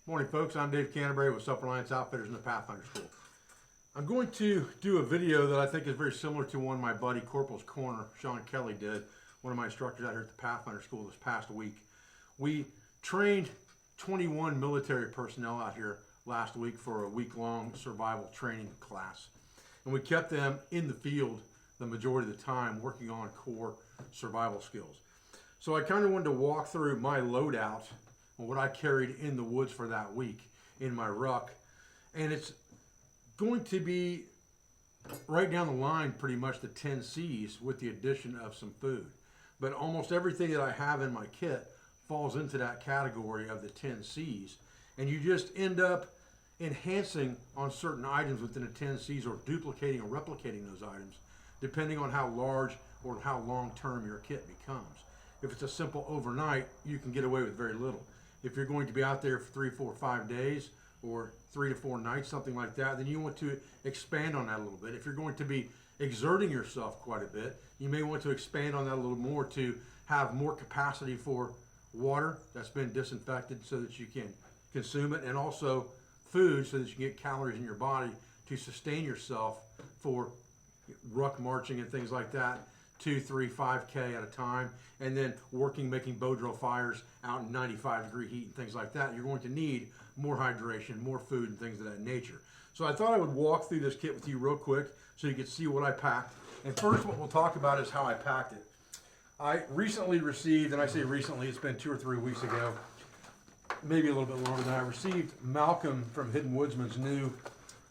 Morning folks, I'm Dave Canterbury with Self-Reliance Outfitters in the Pathfinder School. I'm going to do a video that I think is very similar to one my buddy Corporal's Corner, Sean Kelly, did, one of my instructors out here at the Pathfinder School this past week. We trained 21 military personnel out here last week for a week-long survival training class. And we kept them in the field the majority of the time working on core survival skills. So I kind of wanted to walk through my loadout and what I carried in the woods for that week in my ruck. And it's going to be right down the line pretty much the 10 C's with the addition of some food. But almost everything that I have in my kit falls into that category of the 10 C's. And you just end up enhancing on certain items within the 10 C's or duplicating or replicating those items depending on how large or how long-term your kit becomes. If it's a simple overnight, you can get away with very little. If you're going to be out there for 3, 4, 5 days or 3 to 4 nights, something like that, then you want to expand on that a little bit. If you're going to be exerting yourself quite a bit, you may want to expand on that a little more to have more capacity for water that's been disinfected so that you can consume it, and also food so that you can get calories in your body to sustain yourself for ruck marching and things like that, 2, 3, 5K at a time, and then working, making bow drill fires out in 95-degree heat and things like that. You're going to need more hydration, more food, and things of that nature. So I thought I would walk through this kit with you real quick so you could see what I packed. And first, what we'll talk about is how I packed it. I recently received, and I say recently, it's been 2 or 3 weeks ago, maybe a little bit longer than I received Malcolm from Hidden Woodsman's new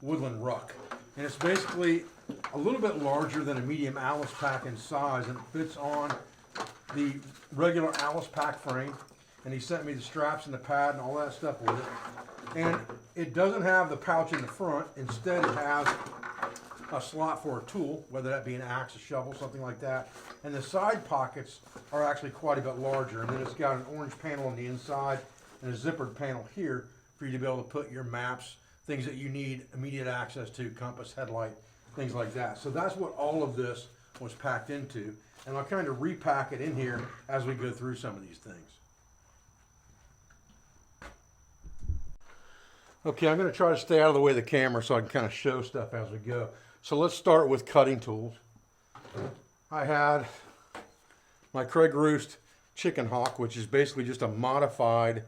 Woodland Ruck. And it's basically a little bit larger than a medium Alice pack in size, and it fits on the regular Alice pack frame. And he sent me the straps and the pad and all that stuff with it. And it doesn't have the pouch in the front. Instead, it has a slot for a tool, whether that be an axe, a shovel, something like that. And the side pockets are actually quite a bit larger. And then it's got an orange panel on the inside and a zippered panel here for you to be able to put your maps, things that you need immediate access to, compass, headlight, things like that. So that's what all of this was packed into. And I'll kind of repack it in here as we go through some of these things. Okay, I'm going to try to stay out of the way of the camera so I can kind of show stuff as we go. So let's start with cutting tools. I had my Craig Roost Chicken Hawk, which is basically just a modified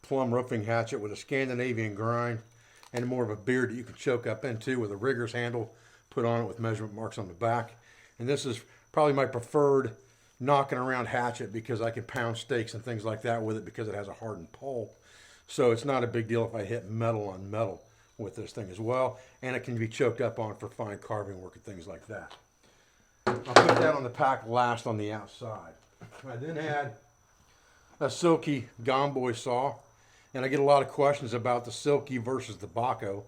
plumb roofing hatchet with a Scandinavian grind and more of a beard that you can choke up into with a rigger's handle put on it with measurement marks on the back. And this is probably my preferred knocking around hatchet because I can pound stakes and things like that with it because it has a hardened pole. So it's not a big deal if I hit metal on metal with this thing as well. And it can be choked up on for fine carving work and things like that. I'll put that on the pack last on the outside. I then had a Silky Gomboy saw. And I get a lot of questions about the Silky versus the Baco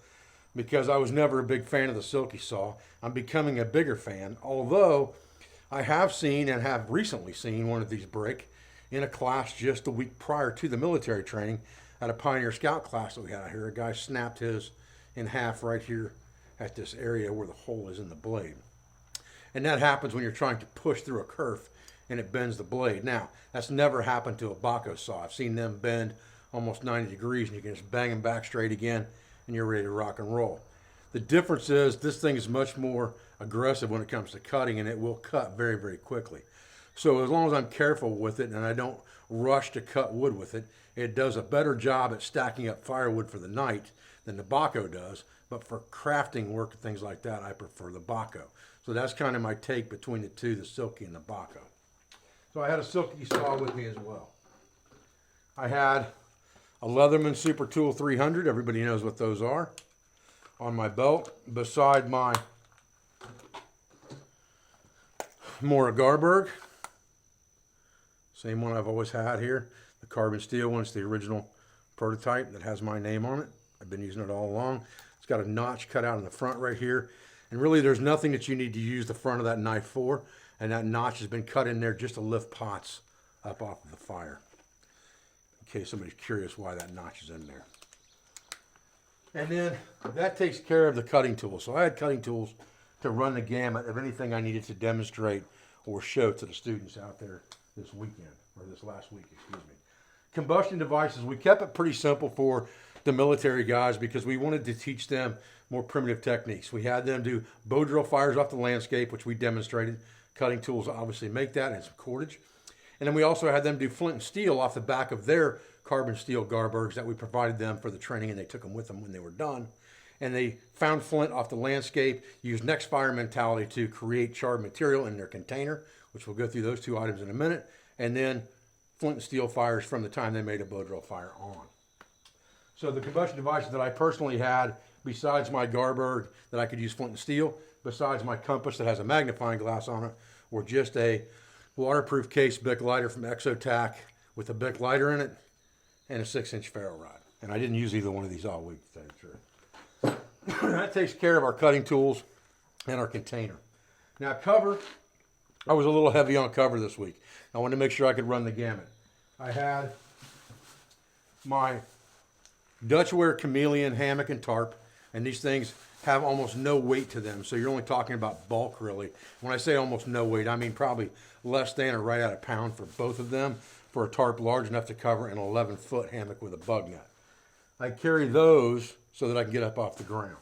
because I was never a big fan of the Silky saw. I'm becoming a bigger fan, although I have seen and have recently seen one of these break in a class just a week prior to the military training at a Pioneer Scout class that we had out here. A guy snapped his in half right here at this area where the hole is in the blade. And that happens when you're trying to push through a kerf and it bends the blade. Now, that's never happened to a Baco saw. I've seen them bend almost 90 degrees and you can just bang them back straight again and you're ready to rock and roll. The difference is this thing is much more aggressive when it comes to cutting, and it will cut very, very quickly. So as long as I'm careful with it and I don't rush to cut wood with it, it does a better job at stacking up firewood for the night than the Baco does. But for crafting work and things like that, I prefer the Baco. So that's kind of my take between the two, the Silky and the Baco. So I had a Silky saw with me as well. I had a Leatherman Super Tool 300, everybody knows what those are, on my belt, beside my Mora Garberg, same one I've always had here, the carbon steel one. It's the original prototype that has my name on it. I've been using it all along. It's got a notch cut out in the front right here, and really there's nothing that you need to use the front of that knife for, and that notch has been cut in there just to lift pots up off of the fire. In case somebody's curious why that notch is in there. And then that takes care of the cutting tools. So I had cutting tools to run the gamut of anything I needed to demonstrate or show to the students out there this weekend, or this last week, excuse me. Combustion Devices, we kept it pretty simple for the military guys because we wanted to teach them more primitive techniques. We had them do bow drill fires off the landscape, which we demonstrated. Cutting tools obviously make that, and some cordage. And then we also had them do flint and steel off the back of their carbon steel Garbergs that we provided them for the training, and they took them with them when they were done. And they found flint off the landscape, used next fire mentality to create charred material in their container, which we'll go through those two items in a minute, and then flint and steel fires from the time they made a bow drill fire on. So the combustion devices that I personally had, besides my Garberg that I could use flint and steel, besides my compass that has a magnifying glass on it, were just a waterproof case Bic lighter from Exotac with a Bic lighter in it and a 6-inch ferro rod. And I didn't use either one of these all week, to tell you the truth. That takes care of our cutting tools and our container. Now cover, I was a little heavy on cover this week. I wanted to make sure I could run the gamut. I had my Dutchware Chameleon, Hammock, and Tarp, and these things have almost no weight to them, so you're only talking about bulk really. When I say almost no weight, I mean probably less than or right at a pound for both of them for a tarp large enough to cover an 11-foot hammock with a bug net. I carry those so that I can get up off the ground.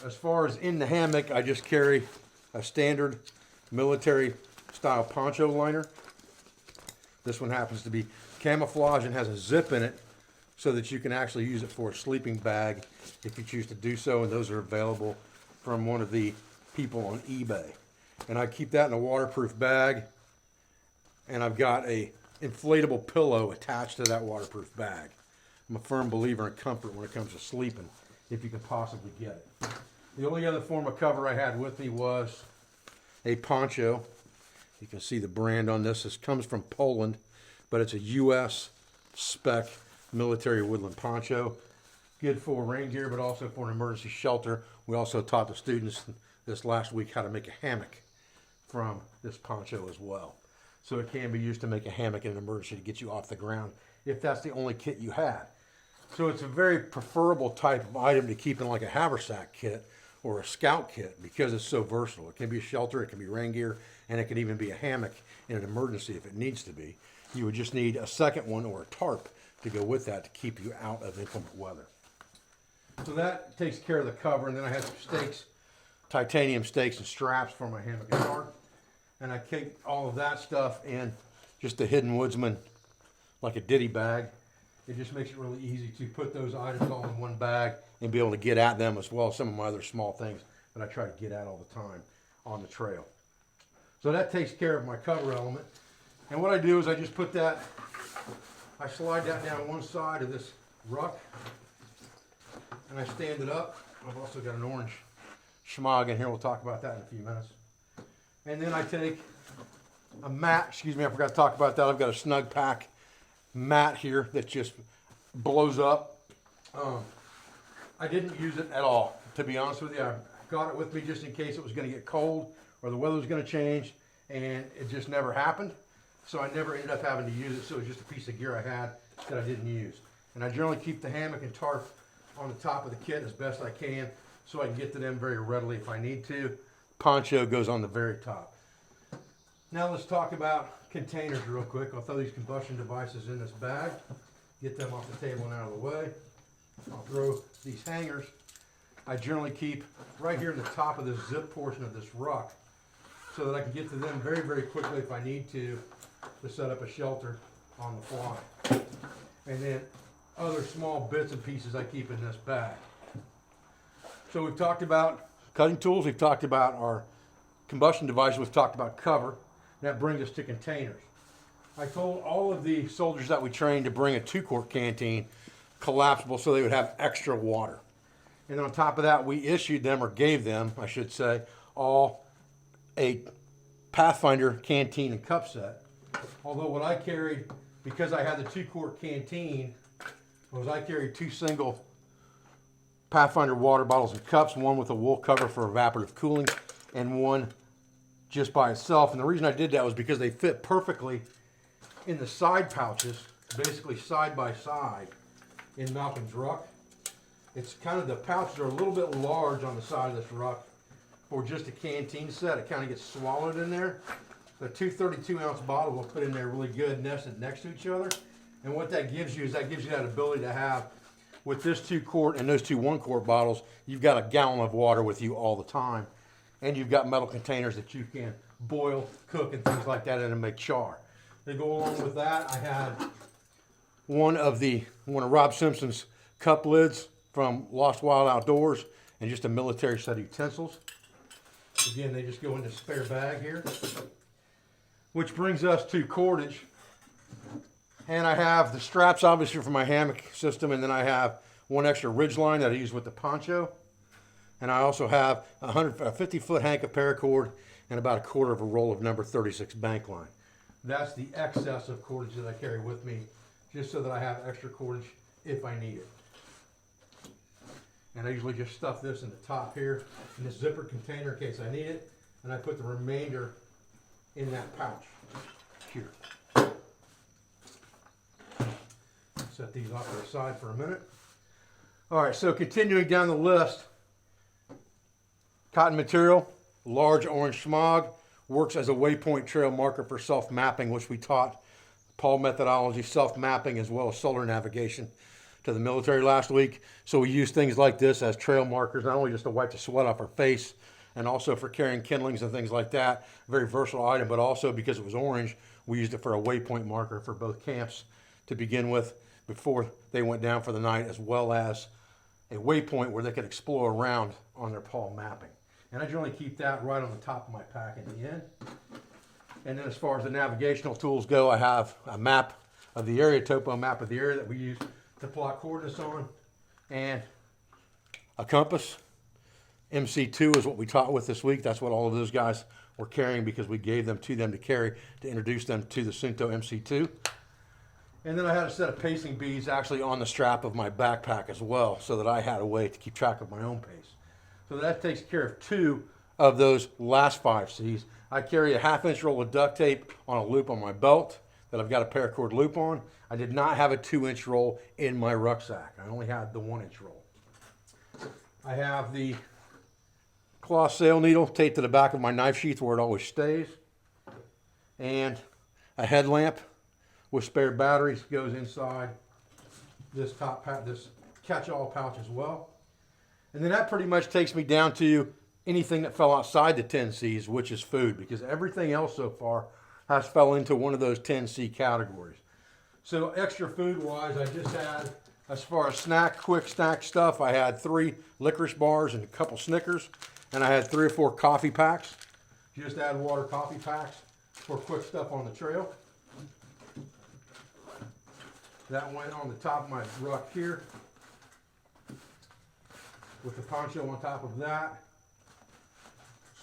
As far as in the hammock, I just carry a standard military style poncho liner. This one happens to be camouflage and has a zip in it so that you can actually use it for a sleeping bag if you choose to do so, and those are available from one of the people on eBay. And I keep that in a waterproof bag, and I've got a inflatable pillow attached to that waterproof bag. I'm a firm believer in comfort when it comes to sleeping, if you can possibly get it. The only other form of cover I had with me was a poncho. You can see the brand on this. This comes from Poland, but it's a U.S. spec military woodland poncho. Good for rain gear, but also for an emergency shelter. We also taught the students this last week how to make a hammock from this poncho as well. So it can be used to make a hammock in an emergency to get you off the ground if that's the only kit you had. So it's a very preferable type of item to keep in like a haversack kit or a scout kit because it's so versatile. It can be a shelter, it can be rain gear, and it can even be a hammock in an emergency if it needs to be. You would just need a second one or a tarp to go with that to keep you out of inclement weather. So that takes care of the cover, and then I have some stakes, titanium stakes and straps for my hammock and tarp. And I keep all of that stuff in just a Hidden Woodsman, like a ditty bag. It just makes it really easy to put those items all in one bag and be able to get at them, as well as some of my other small things that I try to get at all the time on the trail. So that takes care of my cover element. And what I do is I just put that, I slide that down one side of this ruck and I stand it up. I've also got an orange schmog in here. We'll talk about that in a few minutes. And then I take a mat, excuse me, I forgot to talk about that. I've got a Snug Pack mat here that just blows up. I didn't use it at all, to be honest with you. I got it with me just in case it was going to get cold or the weather was going to change, and it just never happened. So I never ended up having to use it, so it was just a piece of gear I had that I didn't use. And I generally keep the hammock and tarp on the top of the kit as best I can so I can get to them very readily if I need to. Poncho goes on the very top. Now let's talk about containers real quick. I'll throw these combustion devices in this bag, get them off the table and out of the way. I'll throw these hangers. I generally keep right here in the top of this zip portion of this ruck so that I can get to them very, very quickly if I need to set up a shelter on the fly. And then other small bits and pieces I keep in this bag. So we've talked about cutting tools, we've talked about our combustion devices, we've talked about cover. That brings us to containers. I told all of the soldiers that we trained to bring a 2-quart canteen collapsible so they would have extra water. And on top of that, we issued them, or gave them, I should say, all a Pathfinder canteen and cup set. Although what I carried, because I had the 2-quart canteen, was I carried 2 single Pathfinder water bottles and cups, one with a wool cover for evaporative cooling, and one just by itself. And the reason I did that was because they fit perfectly in the side pouches, basically side by side in Malcolm's ruck. It's kind of, the pouches are a little bit large on the side of this ruck for just a canteen set. It kind of gets swallowed in there. The 2 32-ounce bottles will fit in there really good, nested next to each other. And what that gives you is that ability to have, with this 2-quart and those 2 1-quart bottles, you've got a gallon of water with you all the time. And you've got metal containers that you can boil, cook, and things like that in and make char. To go along with that, I had one of Rob Simpson's cup lids from Lost Wild Outdoors and just a military set of utensils. Again, they just go in the spare bag here. Which brings us to cordage. And I have the straps obviously for my hammock system, and then I have one extra ridge line that I use with the poncho. And I also have a 50-foot hank of paracord and about 1/4 of a roll of number 36 bank line. That's the excess of cordage that I carry with me, just so that I have extra cordage if I need it. And I usually just stuff this in the top here in this zipper container in case I need it, and I put the remainder in that pouch here. Set these off to the side for a minute. All right, so continuing down the list, cotton material, large orange smog, works as a waypoint trail marker for self-mapping, which we taught Paul methodology, self-mapping, as well as solar navigation to the military last week. So we use things like this as trail markers, not only just to wipe the sweat off our face, and also for carrying kindlings and things like that. Very versatile item, but also because it was orange, we used it for a waypoint marker for both camps to begin with before they went down for the night, as well as a waypoint where they could explore around on their Paul mapping. And I generally keep that right on the top of my pack at the end. And then as far as the navigational tools go, I have a map of the area, topo map of the area that we use to plot coordinates on, and a compass. MC2 is what we taught with this week. That's what all of those guys were carrying because we gave them to to carry to introduce them to the Sunto MC2. And then I had a set of pacing beads actually on the strap of my backpack as well, so that I had a way to keep track of my own pace. So that takes care of 2 of those last 5 C's. I carry a 1/2-inch roll of duct tape on a loop on my belt that I've got a paracord loop on. I did not have a 2-inch roll in my rucksack. I only had the 1-inch roll. I have the cloth sail needle taped to the back of my knife sheath where it always stays. And a headlamp with spare batteries goes inside this this catch-all pouch as well. And then that pretty much takes me down to anything that fell outside the 10 C's, which is food, because everything else so far has fell into one of those 10 C categories. So extra food-wise, I just had, as far as quick snack stuff, I had 3 licorice bars and a couple Snickers, and I had 3 or 4 coffee packs. Just add water coffee packs for quick stuff on the trail. That went on the top of my ruck here, with the poncho on top of that,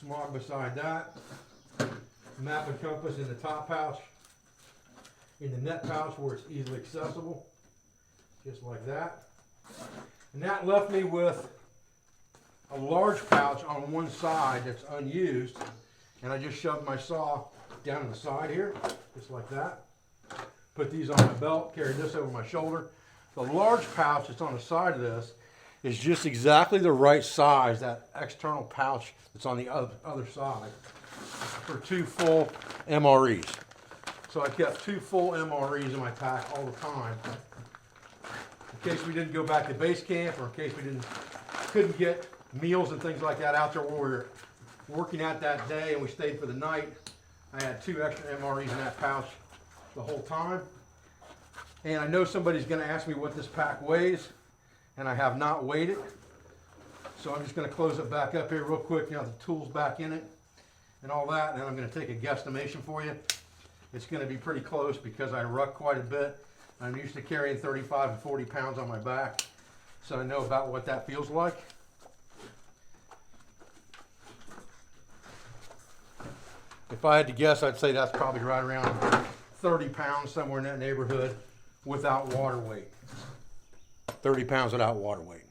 smog beside that, map and compass in the top pouch, in the net pouch where it's easily accessible, just like that. And that left me with a large pouch on one side that's unused, and I just shoved my saw down in the side here, just like that. Put these on my belt, carried this over my shoulder. The large pouch that's on the side of this is just exactly the right size, that external pouch that's on the other side, for 2 full MREs. So I kept 2 full MREs in my pack all the time, in case we didn't go back to base camp, or in case we couldn't get meals and things like that out there where we were working out that day and we stayed for the night. I had 2 extra MREs in that pouch the whole time. And I know somebody's going to ask me what this pack weighs, and I have not weighed it. So I'm just going to close it back up here real quick, the tools back in it and all that, and then I'm going to take a guesstimation for you. It's going to be pretty close because I ruck quite a bit. I'm used to carrying 35 and 40 pounds on my back, so I know about what that feels like. If I had to guess, I'd say that's probably right around 30 pounds, somewhere in that neighborhood, without water weight. 30 pounds without water weight.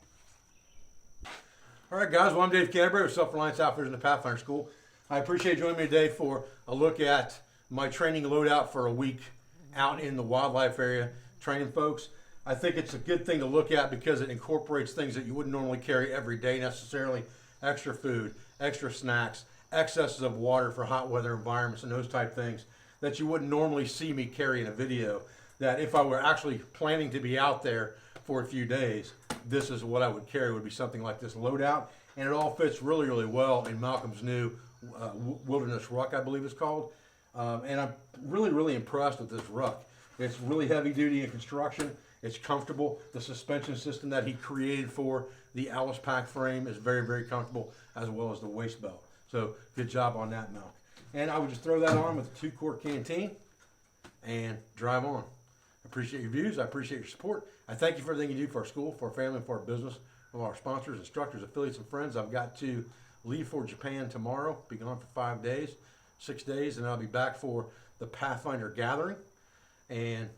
All right, guys, well, I'm Dave Canterbury with Self-Reliance Outfitters in the Pathfinder School. I appreciate you joining me today for a look at my training loadout for a week out in the wildlife area, training folks. I think it's a good thing to look at because it incorporates things that you wouldn't normally carry every day necessarily. Extra food, extra snacks, excesses of water for hot weather environments and those type things that you wouldn't normally see me carry in a video. that if I were actually planning to be out there for a few days, this is what I would carry. Would be something like this Loadout, and it all fits really, really well in Malcolm's new Wilderness Ruck, I believe it's called. And I'm really, really impressed with this ruck. It's really heavy duty in construction. It's comfortable. The suspension system that he created for the Alice Pack frame is very, very comfortable, as well as the waist belt. So good job on that, Malk. And I would just throw that on with a 2-quart canteen and drive on. I appreciate your views. I appreciate your support. I thank you for everything you do for our school, for our family, for our business, for our sponsors, instructors, affiliates, and friends. I've got to leave for Japan tomorrow, be gone for 5 days, 6 days, and I'll be back for the Pathfinder gathering. And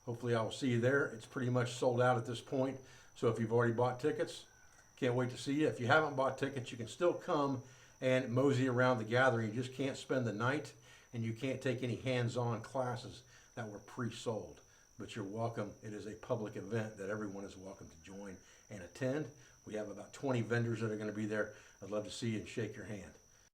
hopefully I will see you there. It's pretty much sold out at this point. So if you've already bought tickets, can't wait to see you. If you haven't bought tickets, you can still come and mosey around the gathering. You just can't spend the night, and you can't take any hands-on classes that were pre-sold. But you're welcome. It is a public event that everyone is welcome to join and attend. We have about 20 vendors that are going to be there. I'd love to see you and shake your hand.